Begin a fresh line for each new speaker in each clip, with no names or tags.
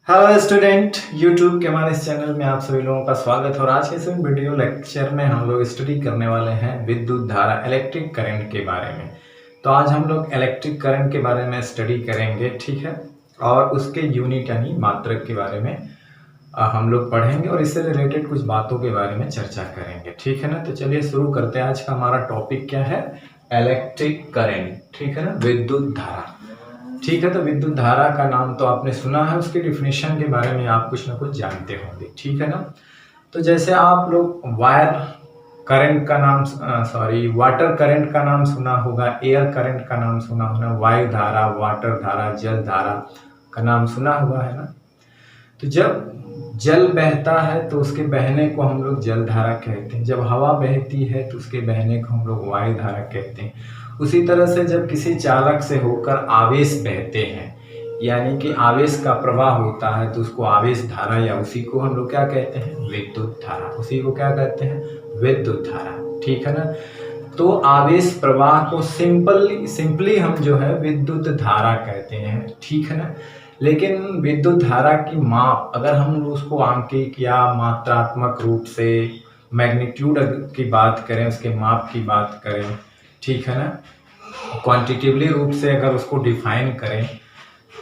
Hello student, YouTube के हमारे इस चैनल में आप सभी लोगों का स्वागत है। और आज के इस वीडियो लेक्चर में हम लोग स्टडी करने वाले हैं विद्युत धारा इलेक्ट्रिक करंट के बारे में। तो आज हम लोग इलेक्ट्रिक करंट के बारे में स्टडी करेंगे, ठीक है। और उसके यूनिट यानी मात्रक के बारे में हम लोग पढ़ेंगे और इससे रिलेटेड कुछ बातों के बारे में चर्चा करेंगे, ठीक है ना। तो चलिए शुरू करते हैं। आज का हमारा टॉपिक क्या है? इलेक्ट्रिक करंट, ठीक है ना, विद्युत धारा, ठीक है। तो विद्युत धारा का नाम तो आपने सुना है, उसके डिफिनेशन के बारे में आप कुछ ना कुछ जानते होंगे, ठीक है ना। तो जैसे आप लोग वायर करंट का नाम वाटर करंट का नाम सुना होगा, एयर करंट का नाम सुना होगा, वायु धारा, वाटर धारा, जल धारा का नाम सुना हुआ है ना। तो जब जल बहता है तो उसके बहने को हम लोग जल धारा कहते हैं। जब हवा बहती है तो उसके बहने को हम लोग वायु धारा कहते हैं। उसी तरह से जब किसी चालक से होकर आवेश बहते हैं, यानी कि आवेश का प्रवाह होता है, तो उसको आवेश धारा या उसी को हम लोग क्या कहते हैं? विद्युत धारा। उसी को क्या कहते हैं? विद्युत धारा, ठीक है ना। तो आवेश प्रवाह को सिंपली हम जो है विद्युत धारा कहते हैं, ठीक है ना। लेकिन विद्युत धारा की माप अगर हम उसको आंकिक या मात्रात्मक रूप से मैग्नीट्यूड की बात करें, उसके माप की बात करें, ठीक है ना, क्वांटिटेटिवली रूप से अगर उसको डिफाइन करें,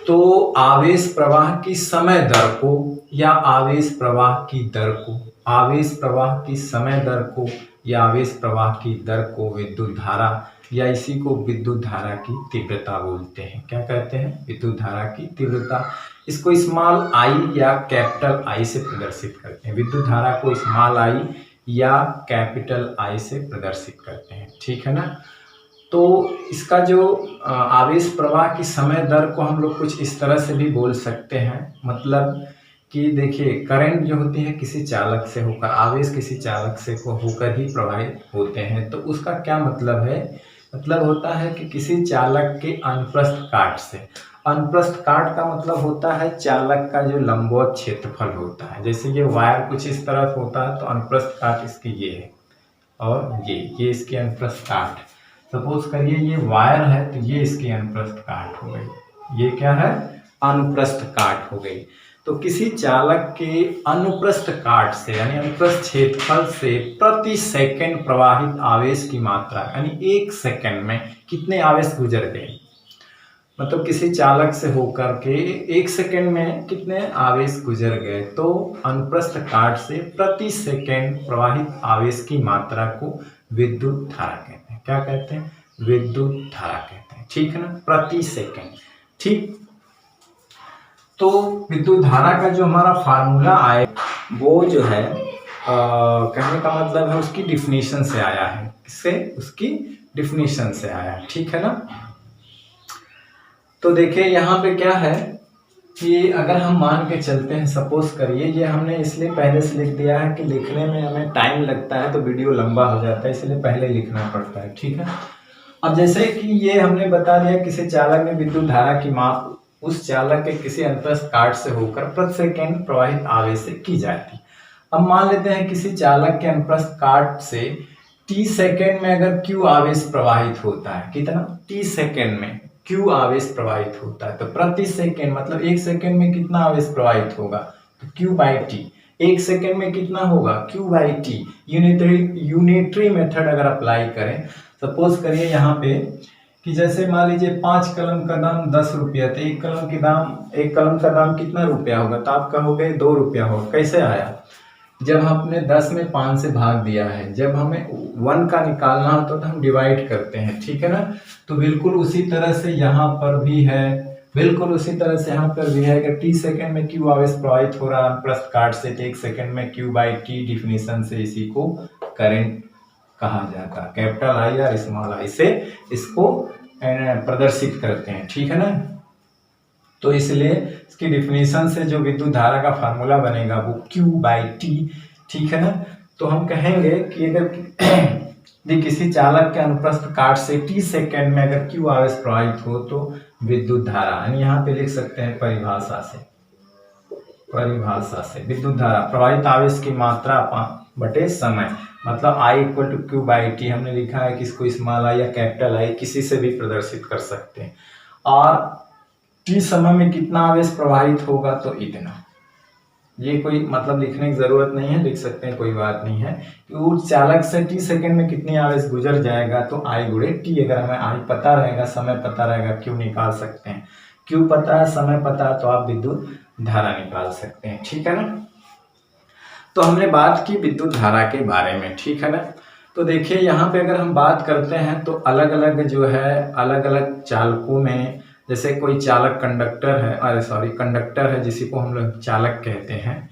तो आवेश प्रवाह की समय दर को या आवेश प्रवाह की दर को, आवेश प्रवाह की समय दर को या आवेश प्रवाह की दर को विद्युत धारा या इसी को विद्युत धारा की तीव्रता बोलते हैं। क्या कहते हैं? विद्युत धारा की तीव्रता। इसको स्मॉल आई या कैपिटल आई से प्रदर्शित करते हैं। विद्युत धारा को स्मॉल आई या कैपिटल आई से प्रदर्शित करते हैं, ठीक है ना। तो इसका जो आवेश प्रवाह की समय दर को हम लोग कुछ इस तरह से भी बोल सकते हैं, मतलब कि देखिए, करंट जो होती है किसी चालक से होकर, आवेश किसी चालक से को होकर ही प्रवाहित होते हैं। तो उसका क्या मतलब है? मतलब होता है कि किसी चालक के अनुप्रस्थ काट से, अनुप्रस्थ काट का मतलब होता है चालक का जो लंबवत क्षेत्रफल होता है। जैसे ये वायर कुछ इस तरफ होता है तो अनुप्रस्थ काट इसकी ये है, और ये इसकी अनुप्रस्थ काट। सपोज करिए ये वायर है तो ये इसकी अनुप्रस्थ काट हो गई। ये क्या है? अनुप्रस्थ काट हो गई। तो किसी चालक के अनुप्रस्थ काट से यानी अनुप्रस्थ क्षेत्रफल से प्रति सेकंड प्रवाहित आवेश की मात्रा, यानी एक सेकंड में कितने आवेश गुजर गए, मतलब किसी चालक से होकर के एक सेकंड में कितने आवेश गुजर गए, तो अनुप्रस्थ काट से प्रति सेकंड प्रवाहित आवेश की मात्रा को विद्युत धारा कहते हैं। क्या कहते हैं? विद्युत धारा कहते हैं, ठीक है ना, प्रति सेकंड, ठीक। तो विद्युत धारा का जो हमारा फार्मूला आए वो जो है कहने का मतलब है उसकी डिफिनीशन से आया है। किससे? उसकी डिफिनीशन से आया है, ठीक है ना। तो देखिए यहाँ पे क्या है कि अगर हम मान के चलते हैं, सपोज करिए, ये हमने इसलिए पहले से लिख दिया है कि लिखने में हमें टाइम लगता है तो वीडियो लंबा हो जाता है, इसलिए पहले लिखना पड़ता है, ठीक है। अब जैसे कि ये हमने बता दिया किसी चालक में विद्युत धारा की माप उस चालक के किसी अनुप्रस्थ काट से होकर प्रति सेकंड प्रवाहित आवेश से की जाती। अब मान लेते हैं किसी चालक के अनुप्रस्थ काट से t सेकंड में अगर q आवेश प्रवाहित होता है, कितना? t सेकंड में q आवेश प्रवाहित होता है, तो प्रति सेकंड मतलब एक सेकंड में कितना आवेश प्रवाहित होगा? तो q बाई टी। एक सेकंड में कितना होगा? q by T. Unitary method अगर अप्लाई करें, सपोज करिए यहाँ पे कि जैसे मान लीजिए 5 कलम का दाम 10 रुपया, तो एक कलम का दाम कितना रुपया होगा? तो आप कहोगे 2 रुपया होगा। कैसे आया? जब हमने 10 में 5 से भाग दिया है, जब हमें 1 का निकालना होता तो हम डिवाइड करते हैं, ठीक है ना। तो बिल्कुल उसी तरह से यहाँ पर भी है, बिल्कुल उसी तरह से यहाँ पर भी है कि टी सेकंड में क्यू आवेश प्रवाहित हो रहा है अनुप्रस्थ काट से, तो एक सेकंड में क्यू बाई टी डिफिनेशन से इसी को करंट कहा जाता है। कैपिटल आई या स्मॉल आई से इसको प्रदर्शित करते हैं, ठीक है ना। तो इसलिए इसकी डिफिनेशन से जो विद्युत धारा का फार्मूला बनेगा वो Q बाई टी, ठीक है ना। तो हम कहेंगे कि अगर किसी चालक के अनुप्रस्थ काट से t सेकंड में अगर Q आवेश प्रवाहित हो तो विद्युत धारा, यानी यहाँ पे लिख सकते हैं परिभाषा से विद्युत धारा प्रवाहित आवेश की मात्रा बटे समय, मतलब I equal to Q by T हमने लिखा है कि इसको स्मॉल आई या कैपिटल आई किसी से भी प्रदर्शित कर सकते हैं। और टी समय में कितना आवेश प्रवाहित होगा, तो इतना। ये कोई मतलब लिखने की जरूरत नहीं है, लिख सकते हैं, कोई बात नहीं है। कि उस चालक से टी सेकंड में कितनी आवेश गुजर जाएगा, तो आई गुणे टी। अगर हमें आई पता रहेगा, समय पता रहेगा, क्यू निकाल सकते हैं। क्यू पता है, समय पता है, तो आप विद्युत धारा निकाल सकते हैं, ठीक है ना। तो हमने बात की विद्युत धारा के बारे में, ठीक है ना। तो देखिए यहाँ पे अगर हम बात करते हैं तो अलग अलग जो है, अलग अलग चालकों में, जैसे कोई चालक कंडक्टर है, अरे सॉरी कंडक्टर है, जिसी को हम लोग चालक कहते हैं।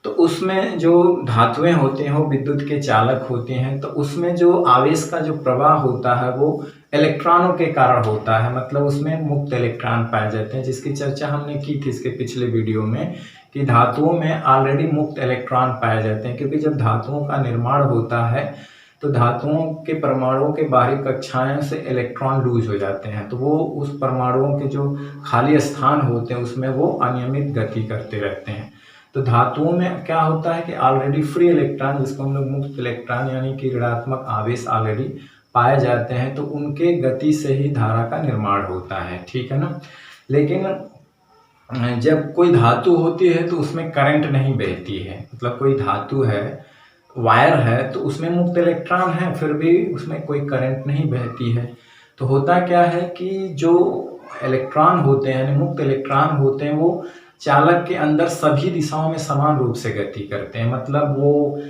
तो उसमें जो धातुएं होती हैं वो विद्युत के चालक होती हैं। तो उसमें जो आवेश का जो प्रवाह होता है वो इलेक्ट्रॉनों के कारण होता है, मतलब उसमें मुक्त इलेक्ट्रॉन पाए जाते हैं, जिसकी चर्चा हमने की थी इसके पिछले वीडियो में, कि धातुओं में ऑलरेडी मुक्त इलेक्ट्रॉन पाए जाते हैं। क्योंकि जब धातुओं का निर्माण होता है तो धातुओं के परमाणुओं के बाहरी कक्षाएं से इलेक्ट्रॉन लूज हो जाते हैं, तो वो उस परमाणुओं के जो खाली स्थान होते हैं उसमें वो अनियमित गति करते रहते हैं। तो धातुओं में क्या होता है कि ऑलरेडी फ्री इलेक्ट्रॉन, जिसको हम लोग मुक्त इलेक्ट्रॉन यानी कि ऋणात्मक आवेश ऑलरेडी पाए जाते हैं, तो उनके गति से ही धारा का निर्माण होता है, ठीक है ना। लेकिन जब कोई धातु होती है तो उसमें करंट नहीं बहती है, मतलब कोई धातु है, वायर है, तो उसमें मुक्त इलेक्ट्रॉन है, फिर भी उसमें कोई करंट नहीं बहती है। तो होता क्या है कि जो इलेक्ट्रॉन होते हैं यानी मुक्त इलेक्ट्रॉन होते हैं वो चालक के अंदर सभी दिशाओं में समान रूप से गति करते हैं, मतलब वो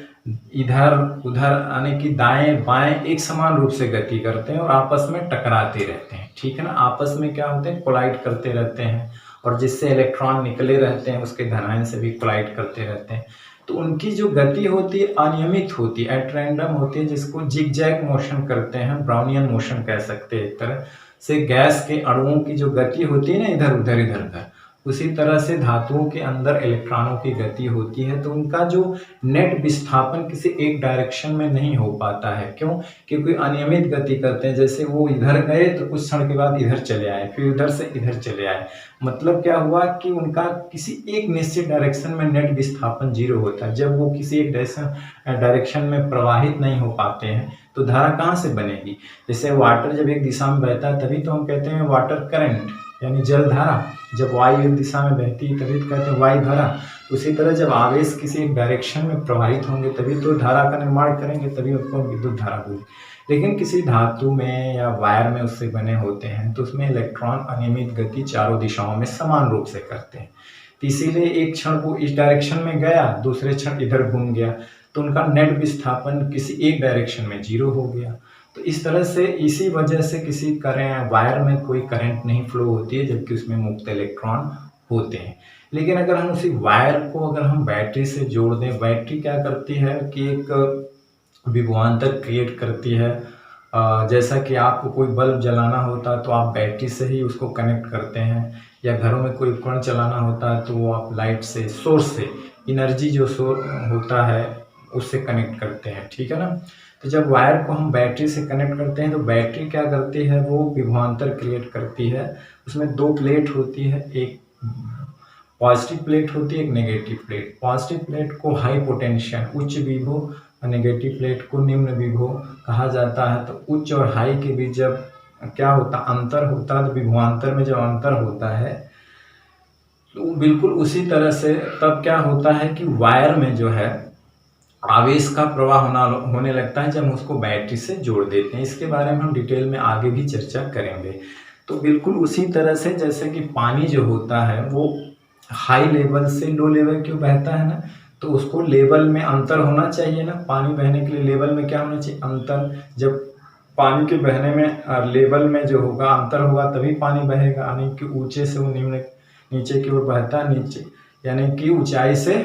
इधर उधर यानी कि दाएं बाएं एक समान रूप से गति करते हैं और आपस में टकराते रहते हैं, ठीक है ना। आपस में क्या होते हैं, कोलाइड करते रहते हैं, और जिससे इलेक्ट्रॉन निकले रहते हैं उसके धनायन से भी कोलाइड करते रहते हैं। तो उनकी जो गति होती है अनियमित होती है, एट रैंडम होती है, जिसको जिगजैग मोशन करते हैं, ब्राउनियन मोशन कह सकते हैं। एक तरह से गैस के अणुओं की जो गति होती है ना, इधर उधर इधर उधर, उसी तरह से धातुओं के अंदर इलेक्ट्रॉनों की गति होती है। तो उनका जो नेट विस्थापन किसी एक डायरेक्शन में नहीं हो पाता है। क्यों? क्योंकि अनियमित गति करते हैं, जैसे वो इधर गए तो कुछ क्षण के बाद इधर चले आए, फिर उधर से इधर चले आए। मतलब क्या हुआ कि उनका किसी एक निश्चित डायरेक्शन में नेट विस्थापन 0 होता है। जब वो किसी एक डायरेक्शन में प्रवाहित नहीं हो पाते हैं तो धारा कहाँ से बनेगी? जैसे वाटर जब एक दिशा में बहता है तभी तो हम कहते हैं वाटर करंट यानी जल धारा। जब वायु एक दिशा में बहती है तभी तो कहते हैं वायु धारा। उसी तरह जब आवेश किसी एक डायरेक्शन में प्रवाहित होंगे तभी तो धारा का निर्माण करेंगे, तभी उसको विद्युत धारा बोलेंगे। लेकिन किसी धातु में या वायर में उससे बने होते हैं तो उसमें इलेक्ट्रॉन अनियमित गति चारों दिशाओं में समान रूप से करते हैं। तो इसीलिए एक क्षण वो इस डायरेक्शन में गया, दूसरे क्षण इधर घूम गया, तो उनका नेट विस्थापन किसी एक डायरेक्शन में 0 हो गया। तो इस तरह से इसी वजह से किसी करंट वायर में कोई करंट नहीं फ्लो होती है, जबकि उसमें मुक्त इलेक्ट्रॉन होते हैं। लेकिन अगर हम उसी वायर को अगर हम बैटरी से जोड़ दें, बैटरी क्या करती है कि एक विभवांतर क्रिएट करती है। जैसा कि आपको कोई बल्ब जलाना होता है तो आप बैटरी से ही उसको कनेक्ट करते हैं, या घरों में कोई उपकरण चलाना होता है तो वो आप लाइट से, सोर्स से, एनर्जी जो सोर्स होता है उससे कनेक्ट करते हैं, ठीक है ना। तो जब वायर को हम बैटरी से कनेक्ट करते हैं तो बैटरी क्या करती है, वो विभवांतर क्रिएट करती है। उसमें 2 प्लेट होती है, एक पॉजिटिव प्लेट होती है, एक नेगेटिव प्लेट। पॉजिटिव प्लेट को हाई पोटेंशियल उच्च विभव और नेगेटिव प्लेट को निम्न विभव कहा जाता है। तो उच्च और हाई के बीच जब क्या होता, अंतर होता है, तो विभवांतर में जब अंतर होता है तो बिल्कुल उसी तरह से तब क्या होता है कि वायर में जो है आवेश का प्रवाह होने लगता है जब हम उसको बैटरी से जोड़ देते हैं। इसके बारे में हम डिटेल में आगे भी चर्चा करेंगे। तो बिल्कुल उसी तरह से जैसे कि पानी जो होता है वो हाई लेवल से लो लेवल क्यों बहता है ना, तो उसको लेवल में अंतर होना चाहिए ना। पानी बहने के लिए लेवल में क्या होना चाहिए, अंतर। जब पानी के बहने में लेवल में जो होगा अंतर होगा तभी पानी बहेगा, यानी कि ऊंचे से वो नीचे की ओर बहता है, नीचे यानी कि ऊंचाई से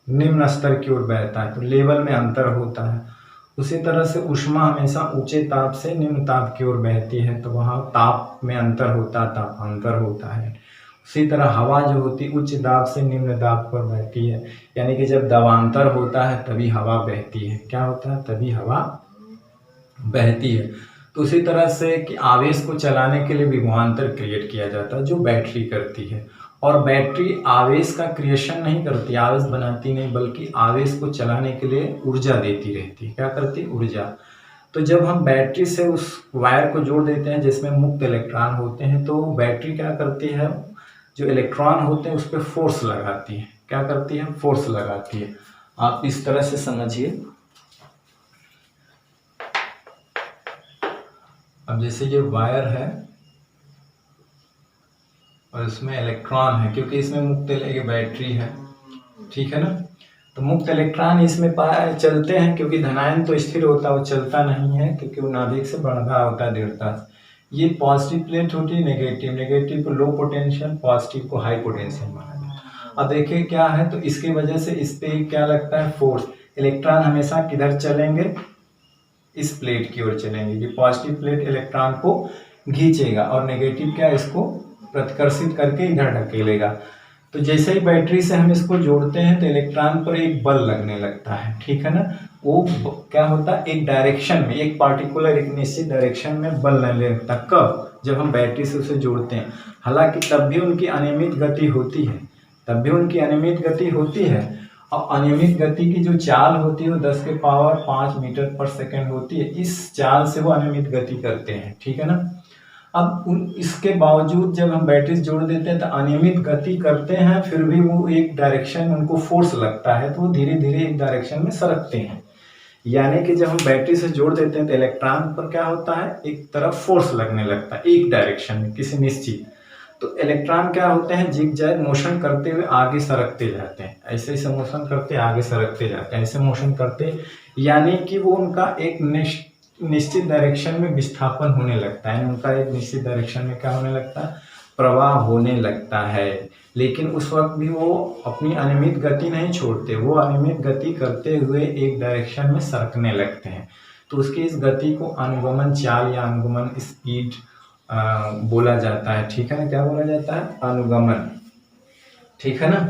निम्न स्तर की ओर बहता है, तो लेवल में अंतर होता है। उसी तरह से ऊष्मा हमेशा ऊंचे ताप से निम्न ताप की ओर बहती है, तो वहाँ ताप में अंतर होता है, तापांतर होता है। उसी तरह हवा जो होती है उच्च दाब से निम्न दाब पर बहती है, यानी कि जब दबांतर होता है तभी हवा बहती है। क्या होता है, तभी हवा बहती है। तो उसी तरह से कि आवेश को चलाने के लिए विभवांतर क्रिएट किया जाता है जो बैटरी करती है। और बैटरी आवेश का क्रिएशन नहीं करती, आवेश बनाती नहीं, बल्कि आवेश को चलाने के लिए ऊर्जा देती रहती है। क्या करती, ऊर्जा। तो जब हम बैटरी से उस वायर को जोड़ देते हैं जिसमें मुक्त इलेक्ट्रॉन होते हैं, तो बैटरी क्या करती है, जो इलेक्ट्रॉन होते हैं उस पर फोर्स लगाती है। क्या करती है? फोर्स लगाती है। आप इस तरह से समझिए। अब जैसे ये वायर है और इसमें इलेक्ट्रॉन है, क्योंकि इसमें मुक्त बैटरी है, ठीक है ना। तो मुक्त इलेक्ट्रॉन इसमें चलते हैं, क्योंकि धनायन तो स्थिर होता है, वो चलता नहीं है, क्योंकि वो नाभिक से बंधा होता है दृढ़ता से। ये पॉजिटिव प्लेट होती है, नेगेटिव। नेगेटिव को लो पोटेंशियल, पॉजिटिव को हाई पोटेंशियल माना जाता है। अब देखिए क्या है, तो इसकी वजह से इस पे क्या लगता है? फोर्स। इलेक्ट्रॉन हमेशा किधर चलेंगे? इस प्लेट की ओर चलेंगे। ये पॉजिटिव प्लेट इलेक्ट्रॉन को खींचेगा और नेगेटिव क्या, इसको प्रतिकर्षित करके इधर ढकेलेगा। तो जैसे ही बैटरी से हम इसको जोड़ते हैं तो इलेक्ट्रॉन पर एक बल लगने लगता है, ठीक है ना। वो क्या होता है? एक डायरेक्शन में, एक पार्टिकुलर, एक निश्चित डायरेक्शन में बल लगने लगता है। कब? जब हम बैटरी से उसे जोड़ते हैं। हालांकि तब भी उनकी अनियमित गति होती है, तब भी उनकी अनियमित गति होती है। और अनियमित गति की जो चाल होती है वो 10 के पावर 5 मीटर पर सेकंड होती है। इस चाल से वो अनियमित गति करते हैं, ठीक है ना। अब इसके बावजूद जब हम बैटरी जोड़ देते हैं तो अनियमित गति करते हैं, फिर भी वो एक डायरेक्शन में उनको फोर्स लगता है, तो वो धीरे धीरे एक डायरेक्शन में सरकते हैं। यानी कि जब हम बैटरी से जोड़ देते हैं तो इलेक्ट्रॉन पर क्या होता है? एक तरफ फोर्स लगने लगता है, एक डायरेक्शन में, किसी निश्चित। तो इलेक्ट्रॉन क्या होते हैं? जिग-जैग मोशन करते हुए आगे सरकते जाते हैं। ऐसे ऐसे मोशन करते आगे सरकते जाते हैं, ऐसे मोशन करते, यानी कि वो उनका एक निश्चित डायरेक्शन में विस्थापन होने लगता है। उनका एक निश्चित डायरेक्शन में क्या होने लगता है? प्रवाह होने लगता है। लेकिन उस वक्त भी वो अपनी अनियमित गति नहीं छोड़ते, वो अनियमित गति करते हुए एक डायरेक्शन में सरकने लगते हैं। तो उसकी इस गति को अनुगमन चाल या अनुगमन स्पीड बोला जाता है, ठीक है ना। क्या बोला जाता है? अनुगमन, ठीक है ना।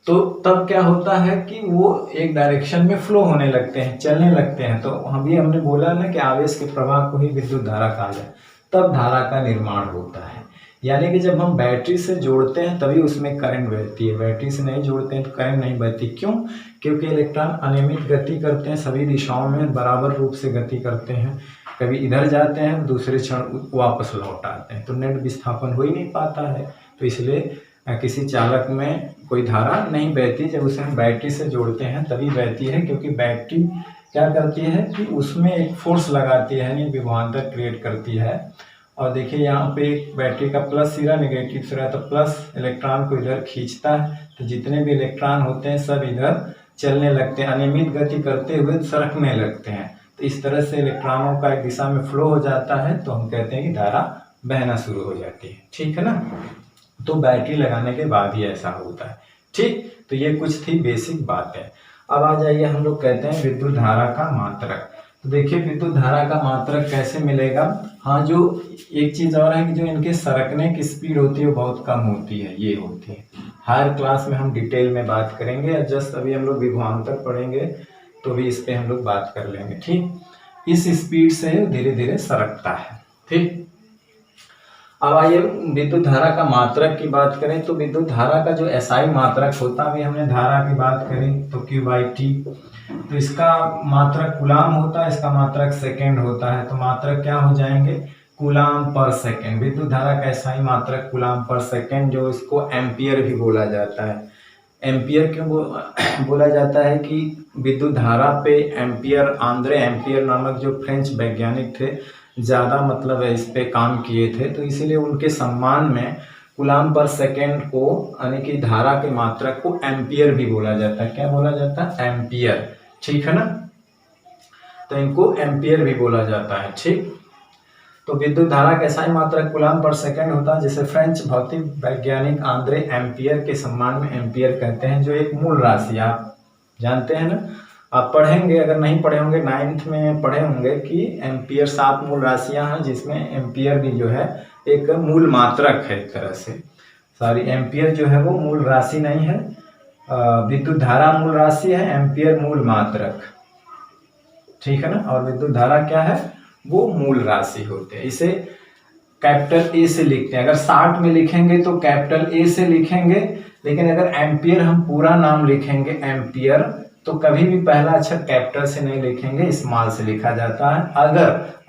तो तब क्या होता है कि वो एक डायरेक्शन में फ्लो होने लगते हैं, चलने लगते हैं। तो हमने बोला ना कि आवेश के प्रवाह को ही विद्युत धारा कहा जाए। तब धारा का निर्माण होता है। यानी कि जब हम बैटरी से जोड़ते हैं तभी उसमें करंट बहती है। बैटरी से नहीं जोड़ते हैं तो करंट नहीं बहती। क्यों? क्योंकि इलेक्ट्रॉन अनियमित गति करते हैं, सभी दिशाओं में बराबर रूप से गति करते हैं। कभी इधर जाते हैं, दूसरे क्षण वापस लौट आते हैं, तो नेट विस्थापन हो ही नहीं पाता है। तो इसलिए किसी चालक में कोई धारा नहीं बहती। जब उसे हम बैटरी से जोड़ते हैं तभी बहती है, क्योंकि बैटरी क्या करती है कि उसमें एक फोर्स लगाती है, यानी विभवांतर क्रिएट करती है। और देखिए यहाँ पे बैटरी का प्लस सिरा, नेगेटिव सिरा, तो प्लस इलेक्ट्रॉन को इधर खींचता है, तो जितने भी इलेक्ट्रॉन होते हैं सब इधर चलने लगते हैं, अनियमित गति करते हुए सरकने लगते हैं। तो इस तरह से इलेक्ट्रॉनों का एक दिशा में फ्लो हो जाता है, तो हम कहते हैं कि धारा बहना शुरू हो जाती है, ठीक है ना। तो बैटरी लगाने के बाद ही ऐसा होता है, ठीक। तो ये कुछ थी बेसिक बातें। अब आ जाइए, हम लोग कहते हैं विद्युत धारा का मात्रक। तो देखिए विद्युत धारा का मात्रक कैसे मिलेगा। हाँ, जो एक चीज़ और है कि जो इनके सरकने की स्पीड होती है वो बहुत कम होती है, ये होती है। हायर क्लास में हम डिटेल में बात करेंगे, जस्ट अभी हम लोग विभवांतर पढ़ेंगे तो भी इस पे हम लोग बात कर लेंगे, ठीक। इस स्पीड से धीरे धीरे सरकता है, ठीक। अब आइए विद्युत धारा का मात्रक की बात करें। तो विद्युत धारा का जो एसआई मात्रक होता है, अभी हमने धारा की बात करी तो Q/T, तो इसका मात्रक कूलाम होता है, इसका मात्रक सेकेंड होता है। तो मात्रक क्या हो जाएंगे? कूलाम पर सेकेंड। विद्युत धारा का एसआई मात्रक कूलाम पर सेकेंड, जो इसको एम्पियर भी बोला जाता है। एम्पियर क्यों बोला जाता है कि विद्युत धारा पे एम्पियर, आंद्रे एम्पियर नामक जो फ्रेंच वैज्ञानिक थे, ज़्यादा मतलब इस पे काम किए थे, तो इसीलिए उनके सम्मान में कूलाम पर सेकेंड को, यानी कि धारा के मात्रक को एम्पियर भी बोला जाता है। क्या बोला जाता है? एम्पियर, ठीक है ना। तो इनको एम्पियर भी बोला जाता है, ठीक। तो विद्युत धारा का एसआई मात्रक कूलाम पर सेकेंड होता है, जिसे फ्रेंच भौतिक वैज्ञानिक आंद्रे एम्पियर के सम्मान में एम्पियर कहते हैं, जो एक मूल राशि, आप जानते हैं ना, आप पढ़ेंगे, अगर नहीं पढ़े होंगे 9th में पढ़े होंगे कि एम्पियर 7 मूल राशियां हैं, जिसमें एम्पियर भी जो है एक मूल मात्रक है। एक तरह से सॉरी, एम्पियर जो है वो मूल राशि नहीं है, विद्युत धारा मूल राशि है, एम्पियर मूल मात्रक, ठीक है ना। और विद्युत धारा क्या है? वो मूल राशि होते हैं। इसे कैपिटल ए से लिखते हैं। अगर 60 में लिखेंगे तो कैपिटल ए से लिखेंगे, लेकिन अगर एम्पियर हम पूरा नाम लिखेंगे एम्पियर, तो कभी भी पहला अक्षर कैपिटल से नहीं लिखेंगे, स्मॉल से लिखा जाता है।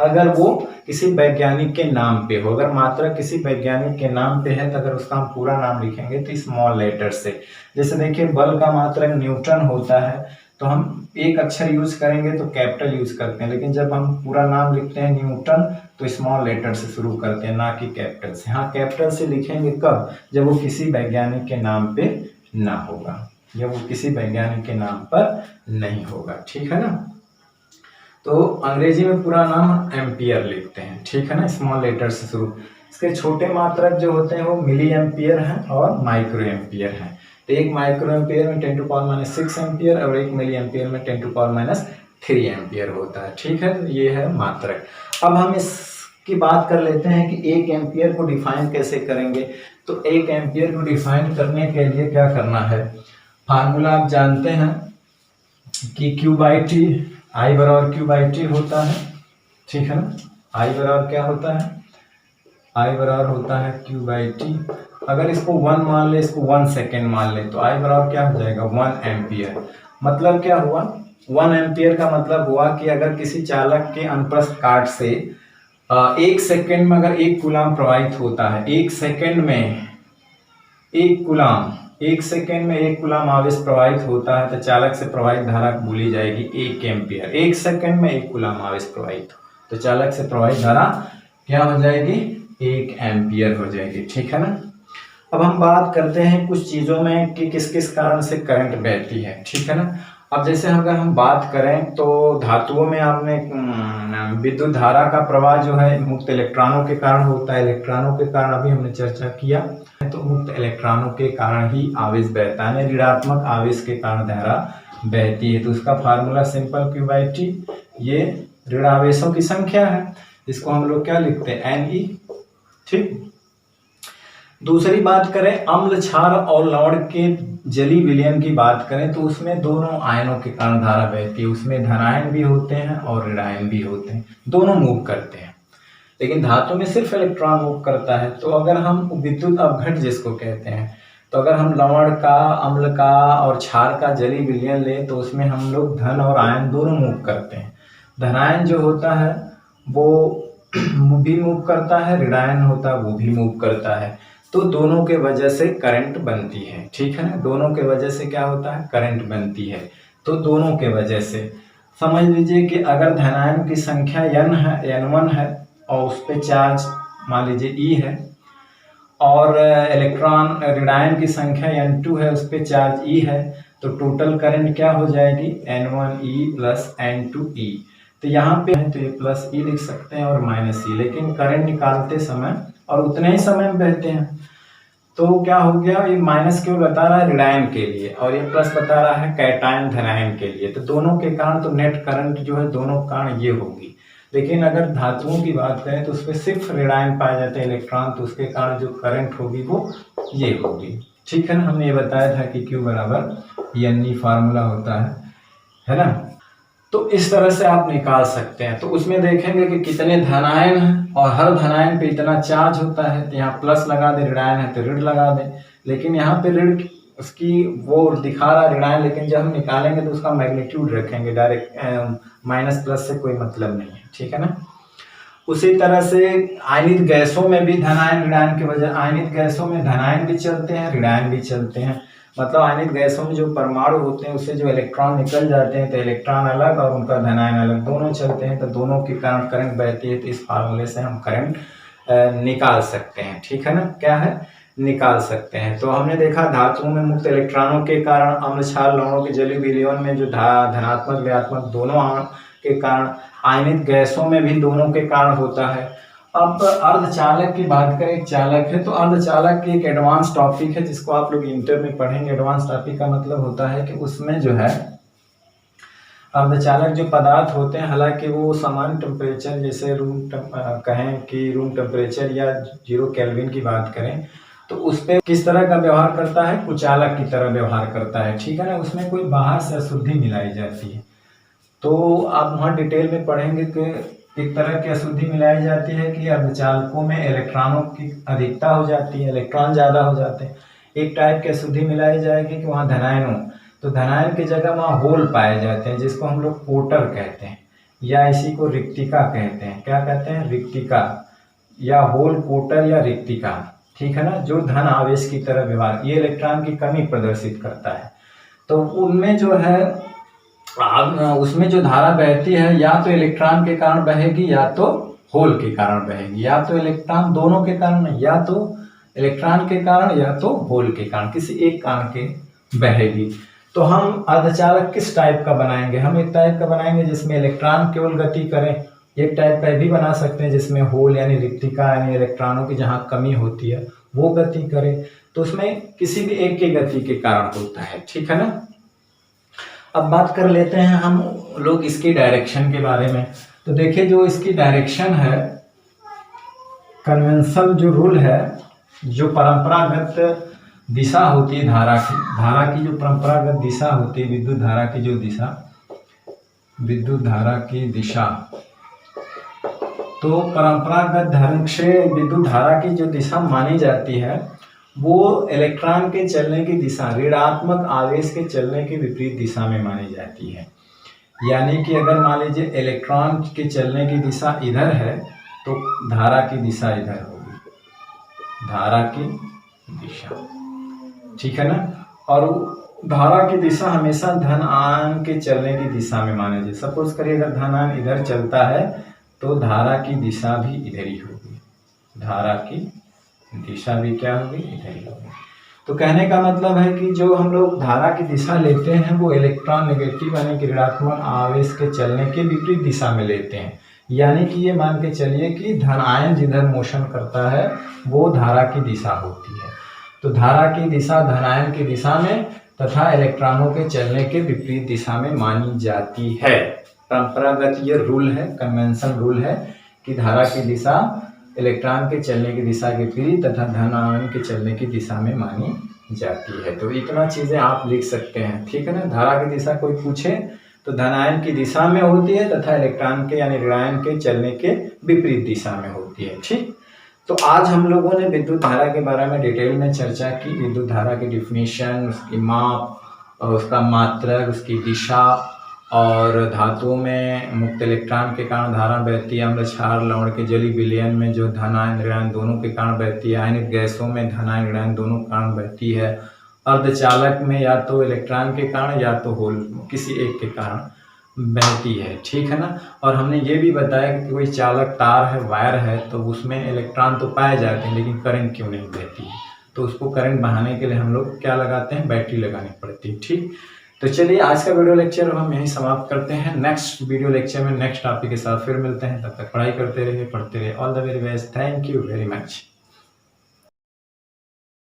अगर वो किसी वैज्ञानिक के नाम पे हो, अगर मात्रा किसी वैज्ञानिक के नाम पे है तो अगर उसका हम पूरा नाम लिखेंगे तो स्मॉल लेटर से। जैसे देखिए बल का मात्रक न्यूटन होता है, तो हम एक अक्षर यूज करेंगे तो कैपिटल यूज करते हैं, लेकिन जब हम पूरा नाम लिखते हैं न्यूटन तो स्मॉल लेटर से शुरू करते हैं, ना कि कैपिटल से। हाँ, कैपिटल से लिखेंगे कब? जब वो किसी वैज्ञानिक के नाम पे ना होगा, जब वो किसी वैज्ञानिक के नाम पर नहीं होगा, ठीक है ना। तो अंग्रेजी में पूरा नाम एम्पियर लिखते हैं, ठीक है ना, स्मॉल लेटर से शुरू। इसके छोटे मात्रक जो होते हैं वो मिली एम्पियर हैं और माइक्रो एम्पियर हैं। तो एक माइक्रो एम्पियर में 10⁻⁻6 एम्पियर और एक मिली एम्पियर में 10⁻³ एम्पियर होता है, ठीक है। ये है मात्रक। अब हम इसकी बात कर लेते हैं कि एक एम्पियर को डिफाइन कैसे करेंगे। तो एक एम्पियर को डिफाइन करने के लिए क्या करना है, फार्मूला आप जानते हैं कि Q/T, I बराबर Q/T होता है, ठीक है ना। I बराबर क्या होता है? I बराबर होता है Q/T। अगर इसको 1 मान ले, इसको 1 सेकेंड मान ले, तो I बराबर क्या हो जाएगा? 1 एम्पियर। मतलब क्या हुआ? 1 एम्पियर का मतलब हुआ कि अगर किसी चालक के अनुप्रस्थ काट से 1 सेकेंड में अगर 1 कूलाम प्रवाहित होता है, 1 सेकेंड में 1 कूलाम आवेश प्रवाहित होता है, तो चालक से प्रवाहित धारा बोली जाएगी 1 एम्पियर। 1 सेकेंड में 1 कूलाम आवेश प्रवाहित हो तो चालक से प्रवाहित धारा क्या हो जाएगी? 1 एम्पियर हो जाएगी, ठीक है ना। अब हम बात करते हैं कुछ चीज़ों में कि किस किस कारण से करंट बहती है, ठीक है ना। अब जैसे अगर हम बात करें तो धातुओं में आपने विद्युत धारा का प्रवाह जो है मुक्त इलेक्ट्रॉनों के कारण होता है। इलेक्ट्रॉनों के कारण अभी हमने चर्चा किया, तो मुक्त इलेक्ट्रॉनों के कारण ही आवेश बहता है, ऋणात्मक आवेश के कारण धारा बहती है। तो उसका फार्मूला सिंपल Q/T, ये ऋण आवेशों की संख्या है, इसको हम लोग क्या लिखते हैं? Ne, ठीक। दूसरी बात करें अम्ल क्षार और लवण के जली विलयन की बात करें तो उसमें दोनों आयनों के कारण धारा बहती है। उसमें धनायन भी होते हैं और ऋणायन भी होते हैं, दोनों मूव करते हैं, लेकिन धातु में सिर्फ इलेक्ट्रॉन मूव करता है। तो अगर हम विद्युत अपघट जिसको कहते हैं, तो अगर हम लवण का, अम्ल का और क्षार का जली विलयन लें तो उसमें हम लोग धन और आयन दोनों मूव करते हैं। धनायन जो होता है वो भी मूव करता है, ऋणायन होता है वो भी मूव करता है। तो दोनों के वजह से करंट बनती है, ठीक है ना। दोनों के वजह से क्या होता है? करंट बनती है। तो दोनों के वजह से समझ लीजिए कि अगर धनायन की संख्या N1 है और उस पर चार्ज मान लीजिए E है, और इलेक्ट्रॉन ऋणायन की संख्या N2 है, उस पर चार्ज E है, तो टोटल करंट क्या हो जाएगी? N1E plus N2E। तो यहाँ पे है तो ये प्लस E लिख सकते हैं और माइनस E, लेकिन करंट निकालते समय और उतने ही समय में बहते हैं। तो क्या हो गया? ये माइनस क्यों बता रहा है? ऋणायन के लिए, और ये प्लस बता रहा है कैटायन धनायन के लिए। तो दोनों के कारण तो नेट करंट जो है दोनों कारण ये होगी। लेकिन अगर धातुओं की बात करें तो उसमें सिर्फ ऋणायन पाए जाते हैं इलेक्ट्रॉन, तो उसके कारण जो करंट होगी वो ये होगी, ठीक है ना। हमने ये बताया था कि Q बराबर Ne फार्मूला होता है ना। तो इस तरह से आप निकाल सकते हैं। तो उसमें देखेंगे कि कितने धनायन हैं और हर धनायन पे इतना चार्ज होता है, तो यहाँ प्लस लगा दे, ऋणायन है तो ऋण लगा दे। लेकिन यहाँ पे ऋण उसकी वो दिखा रहा ऋणायन, लेकिन जब हम निकालेंगे तो उसका मैग्नीट्यूड रखेंगे, डायरेक्ट माइनस प्लस से कोई मतलब नहीं है, ठीक है ना। उसी तरह से आयनित गैसों में भी धनायन ऋणायन की वजह, आयनित गैसों में धनायन भी चलते हैं, ऋणायन भी चलते हैं। मतलब आयनित गैसों में जो परमाणु होते हैं उससे जो इलेक्ट्रॉन निकल जाते हैं, तो इलेक्ट्रॉन अलग और उनका धनायन अलग, दोनों चलते हैं, तो दोनों के कारण करंट बहती है। तो इस फार्मूले से हम करंट निकाल सकते हैं, ठीक है ना। क्या है? निकाल सकते हैं। तो हमने देखा धातुओं में मुक्त इलेक्ट्रॉनों के कारण, अम्ल क्षार लवणों के जलीय विलयन में जो धनात्मक ऋणात्मक दोनों के कारण, आयनित गैसों में भी दोनों के कारण होता है। अब अर्धचालक की बात करें, एक चालक है, तो अर्धचालक एक एडवांस टॉपिक है जिसको आप लोग इंटर में पढ़ेंगे। एडवांस टॉपिक का मतलब होता है कि उसमें जो है अर्धचालक जो पदार्थ होते हैं, हालांकि वो सामान्य टेम्परेचर जैसे कहें कि रूम टेम्परेचर या 0 केल्विन की बात करें तो उस पर किस तरह का व्यवहार करता है? कुचालक की तरह व्यवहार करता है, ठीक है ना। उसमें कोई बाहर से अशुद्धि मिलाई जाती है, तो आप वहाँ डिटेल में पढ़ेंगे कि एक तरह की अशुद्धि मिलाई जाती है कि अर्धचालकों में इलेक्ट्रॉनों की अधिकता हो जाती है, इलेक्ट्रॉन ज़्यादा हो जाते हैं। एक टाइप की अशुद्धि मिलाई जाएगी कि वहाँ धनायनों तो धनायन की जगह वहाँ होल पाए जाते हैं, जिसको हम लोग कोटर कहते हैं, या इसी को रिक्तिका कहते हैं। क्या कहते हैं? रिक्तिका, या होल कोटर या रिक्तिका, ठीक है ना, जो धन आवेश की तरह व्यवहार, ये इलेक्ट्रॉन की कमी प्रदर्शित करता है। तो उनमें जो है उसमें जो धारा बहती है या तो इलेक्ट्रॉन के कारण बहेगी या तो होल के कारण बहेगी, या तो इलेक्ट्रॉन, दोनों के कारण, या तो इलेक्ट्रॉन के कारण या तो होल के कारण, किसी एक कारण के बहेगी। तो हम अर्धचालक किस टाइप का बनाएंगे? हम एक टाइप का बनाएंगे जिसमें इलेक्ट्रॉन केवल गति करें, एक टाइप का भी बना सकते हैं जिसमें होल यानी रिक्तिका यानी इलेक्ट्रॉनों की जहाँ कमी होती है वो गति करे। तो उसमें किसी भी एक की गति के कारण होता है, ठीक है ना। अब बात कर लेते हैं हम लोग इसकी डायरेक्शन के बारे में। तो देखिए, जो इसकी डायरेक्शन है, कन्वेंशनल जो रूल है, जो परंपरागत दिशा होती है धारा की जो परंपरागत दिशा होती है, विद्युत धारा की जो दिशा, विद्युत धारा की दिशा, तो परंपरागत ढंग से विद्युत धारा की जो दिशा मानी जाती है वो इलेक्ट्रॉन के चलने की दिशा ऋणात्मक आवेश के चलने की विपरीत दिशा में मानी जाती है। यानी कि अगर मान लीजिए इलेक्ट्रॉन के चलने की दिशा इधर है तो धारा की दिशा इधर होगी, धारा की दिशा, ठीक है ना। और धारा की दिशा हमेशा धन आयन के चलने की दिशा में माने जाए। सपोज करिए अगर धन आयन इधर चलता है तो धारा की दिशा भी इधर ही होगी, धारा की दिशा भी क्या होगी? इधर ही होगी। तो कहने का मतलब है कि जो हम लोग धारा की दिशा लेते हैं वो इलेक्ट्रॉन नेगेटिव यानी कि ऋणात्मक आवेश के चलने के विपरीत दिशा में लेते हैं। यानी कि ये मान के चलिए कि धन आयन जिधर मोशन करता है वो धारा की दिशा होती है। तो धारा की दिशा धन आयन की दिशा में तथा इलेक्ट्रॉनों के चलने के विपरीत दिशा में मानी जाती है। परंपरागत ये रूल है, कन्वेंशन रूल है कि धारा की दिशा इलेक्ट्रॉन के चलने की दिशा के विपरीत तथा धन आयन के चलने की दिशा में मानी जाती है। तो इतना चीजें आप लिख सकते हैं, ठीक है ना। धारा की दिशा कोई पूछे तो धन आयन की दिशा में होती है तथा इलेक्ट्रॉन के यानी ऋणायन के चलने के विपरीत दिशा में होती है, ठीक। तो आज हम लोगों ने विद्युत धारा के बारे में डिटेल में चर्चा की। विद्युत धारा की डिफिनीशन, उसकी माप, उसका मात्रक, उसकी दिशा, और धातुओं में मुक्त इलेक्ट्रॉन के कारण धारा बहती है, अम्ल क्षार लवण के जली विलयन में जो धन आयन ऋणायन दोनों के कारण बहती है, आयनिक गैसों में धन आयन ऋणायन दोनों के कारण बहती है, अर्धचालक में या तो इलेक्ट्रॉन के कारण या तो होल किसी एक के कारण बहती है, ठीक है ना। और हमने ये भी बताया कि कोई चालक तार है, वायर है, तो उसमें इलेक्ट्रॉन तो पाए जाते हैं लेकिन करंट क्यों नहीं बहती है, तो उसको करंट बहाने के लिए हम लोग क्या लगाते हैं? बैटरी लगानी पड़ती है, ठीक। तो चलिए आज का वीडियो लेक्चर हम यहीं समाप्त करते हैं। नेक्स्ट वीडियो लेक्चर में नेक्स्ट टॉपिक के साथ फिर मिलते हैं। तब तक पढ़ाई करते रहिए, पढ़ते रहिए। All the very best. Thank you very much.